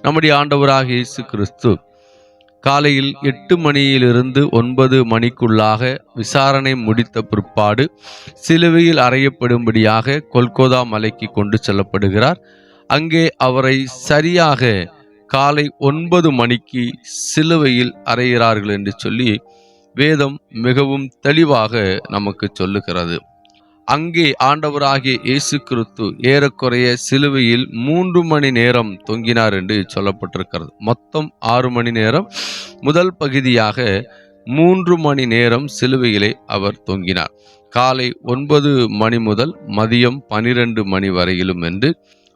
நம்முடைய ஆண்டவராக இயேசு கிறிஸ்து காலையில் 8 மணியிலிருந்து 9 மணிக்குள்ளாக விசாரணை முடித்த பிற்பாடு சிலுவையில் அறையப்படும்படியாக கொல்கோதா மலைக்கு கொண்டு செல்லப்படுகிறார். அங்கே அவரை சரியாக காலை 9 மணிக்கு சிலுவையில் அறைகிறார்கள் என்று சொல்லி வேதம் மிகவும் தெளிவாக நமக்கு சொல்லுகிறது. அங்கே ஆண்டவராகிய இயேசு கிறிஸ்து ஏறக்குறைய சிலுவையில் 3 மணி நேரம் தொங்கினார் என்று சொல்லப்பட்டிருக்கிறது. மொத்தம் 6 மணி நேரம். முதல் பகுதியாக 3 மணி நேரம் சிலுவையிலே அவர் தொங்கினார். காலை 9 மணி முதல் மதியம் 12 மணி வரையிலும் என்று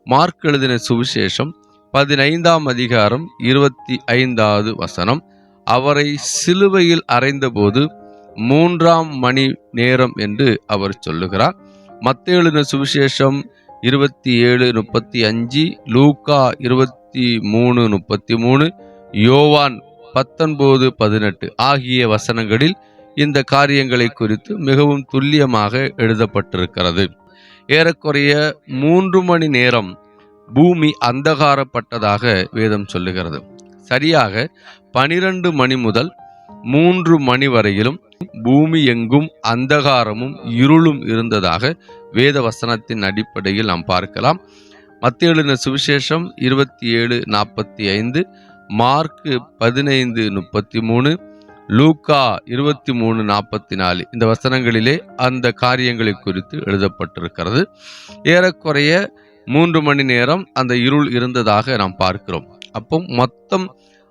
மார்க் எழுதின சுவிசேஷம் 15ஆம் அதிகாரம் 25வது வசனம் அவரை சிலுவையில் அறைந்தபோது 3ஆம் மணி நேரம் என்று அவர் சொல்லுகிறார். மத்தேயு எழுதின சுவிசேஷம் 27:35, லூக்கா 23:33, யோவான் 19:18 ஆகிய வசனங்களில் இந்த காரியங்களை குறித்து மிகவும் துல்லியமாக எழுதப்பட்டிருக்கிறது. ஏறக்குறைய 3 மணி நேரம் பூமி அந்தகாரப்பட்டதாக வேதம் சொல்லுகிறது. சரியாக 12 மணி முதல் 3 மணி வரையிலும் பூமி எங்கும் அந்தகாரமும் இருளும் இருந்ததாக வேத வசனத்தின் அடிப்படையில் நாம் பார்க்கலாம். மத்தேயு எழுதின சுவிசேஷம் 27:45, மார்க் 15:33, லூக்கா 23:44 இந்த வசனங்களிலே அந்த காரியங்களை குறித்து எழுதப்பட்டிருக்கிறது. ஏறக்குறைய 3 மணி நேரம் அந்த இருள் இருந்ததாக நாம் பார்க்கிறோம். அப்போ மொத்தம்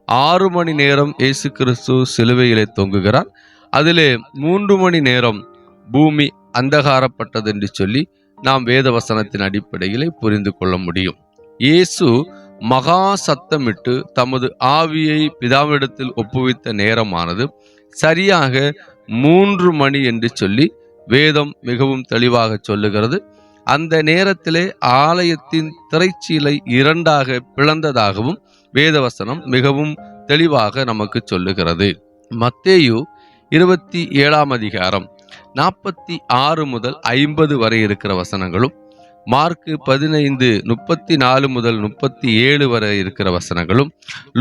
6 மணி நேரம் இயேசு கிறிஸ்து சிலுவையிலே தொங்குகிறார். அதிலே 3 மணி நேரம் பூமி அந்தகாரப்பட்டது என்று சொல்லி நாம் வேத வசனத்தின் அடிப்படையிலே புரிந்து கொள்ள முடியும். இயேசு மகா சத்தமிட்டு தமது ஆவியை பிதாவிடத்தில் ஒப்புவித்த நேரமானது சரியாக 3 மணி என்று சொல்லி வேதம் மிகவும் தெளிவாக சொல்லுகிறது. அந்த நேரத்திலே ஆலயத்தின் திரைச்சீலை 2ஆக பிளந்ததாகவும் வேதவசனம் மிகவும் தெளிவாக நமக்கு சொல்லுகிறது. மத்தேயு 27ஆம் அதிகாரம் 46 முதல் 50 வரை இருக்கிற வசனங்களும், மார்க் 15:34 முதல் 37 வரை இருக்கிற வசனங்களும்,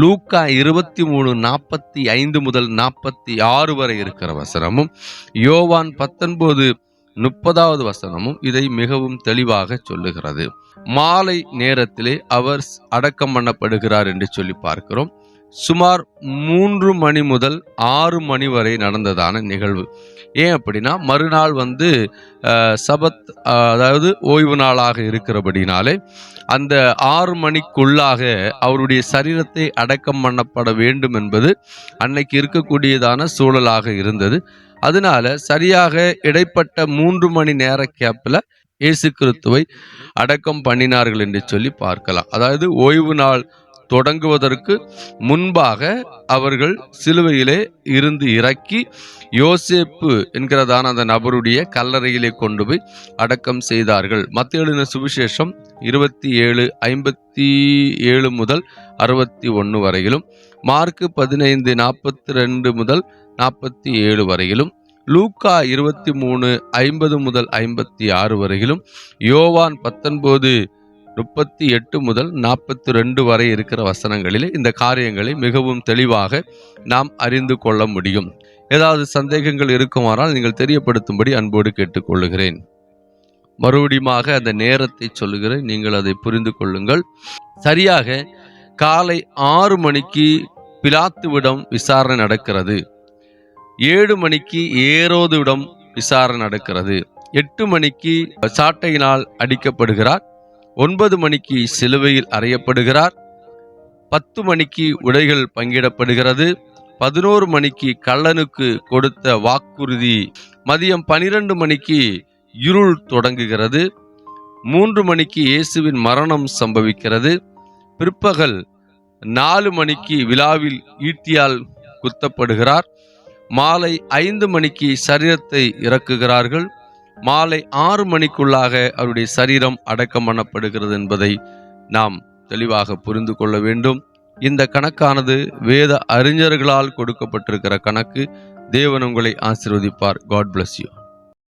லூக்கா 23:45 முதல் 46 வரை இருக்கிற வசனமும், யோவான் 19:30வது வசனமும் இதை மிகவும் தெளிவாக சொல்லுகிறது. மாலை நேரத்திலே அவர் அடக்கம் பண்ணப்படுகிறார் என்று சொல்லி பார்க்கிறோம். சுமார் 3 மணி முதல் 6 மணி வரை நடந்ததான நிகழ்வு. ஏன் அப்படின்னா மறுநாள் சபத், அதாவது ஓய்வு நாளாக இருக்கிறபடினாலே அந்த 6 மணிக்குள்ளாக அவருடைய சரீரத்தை அடக்கம் பண்ணப்பட வேண்டும் என்பது அன்னைக்கு இருக்கக்கூடியதான சூழலாக இருந்தது. அதனால சரியாக இடைப்பட்ட 3 மணி நேர கேப்ல இயேசு கிறிஸ்துவை அடக்கம் பண்ணினார்கள் என்று சொல்லி பார்க்கலாம். அதாவது ஓய்வு நாள் தொடங்குவதற்கு முன்பாக அவர்கள் சிலுவையிலே இருந்து இறக்கி யோசேப்பு என்கிறதான அந்த நபருடைய கல்லறையிலே கொண்டு போய் அடக்கம் செய்தார்கள். மத்தேயு எழுதின சுவிசேஷம் 27:57 முதல் 61 வரையிலும், மார்க் 15:42 முதல் 47 வரையிலும், லூக்கா 23:50 முதல் 56 வரையிலும், யோவான் 19:38 முதல் 42 வரை இருக்கிற வசனங்களிலே இந்த காரியங்களை மிகவும் தெளிவாக நாம் அறிந்து கொள்ள முடியும். ஏதாவது சந்தேகங்கள் இருக்குமானால் நீங்கள் தெரியப்படுத்தும்படி அன்போடு கேட்டுக்கொள்ளுகிறேன். மறுபடியுமாக அந்த நேரத்தை சொல்லுகிறேன், நீங்கள் அதை புரிந்து கொள்ளுங்கள். சரியாக காலை 6 மணிக்கு பிலாத்துவிடம் விசாரணை நடக்கிறது. 7 மணிக்கு ஏரோதுவிடம் விசாரணை நடக்கிறது. 8 மணிக்கு சாட்டையினால் அடிக்கப்படுகிறார். 9 மணிக்கு சிலுவையில் அறையப்படுகிறார். 10 மணிக்கு உடைகள் பங்கிடப்படுகிறது. 11 மணிக்கு கள்ளனுக்கு கொடுத்த வாக்குறுதி. மதியம் 12 மணிக்கு இருள் தொடங்குகிறது. 3 மணிக்கு இயேசுவின் மரணம் சம்பவிக்கிறது. பிற்பகல் 4 மணிக்கு விழாவில் ஈட்டியால் குத்தப்படுகிறார். மாலை 5 மணிக்கு சரீரத்தை இறக்குகிறார்கள். மாலை 6 மணிக்குள்ளாக அவருடைய சரீரம் அடக்கம் பண்ணப்படுகிறது என்பதை நாம் தெளிவாக புரிந்து கொள்ள வேண்டும். இந்த கணக்கானது வேத அறிஞர்களால் கொடுக்கப்பட்டிருக்கிற கணக்கு. தேவன் உங்களை ஆசீர்வதிப்பார். God bless you.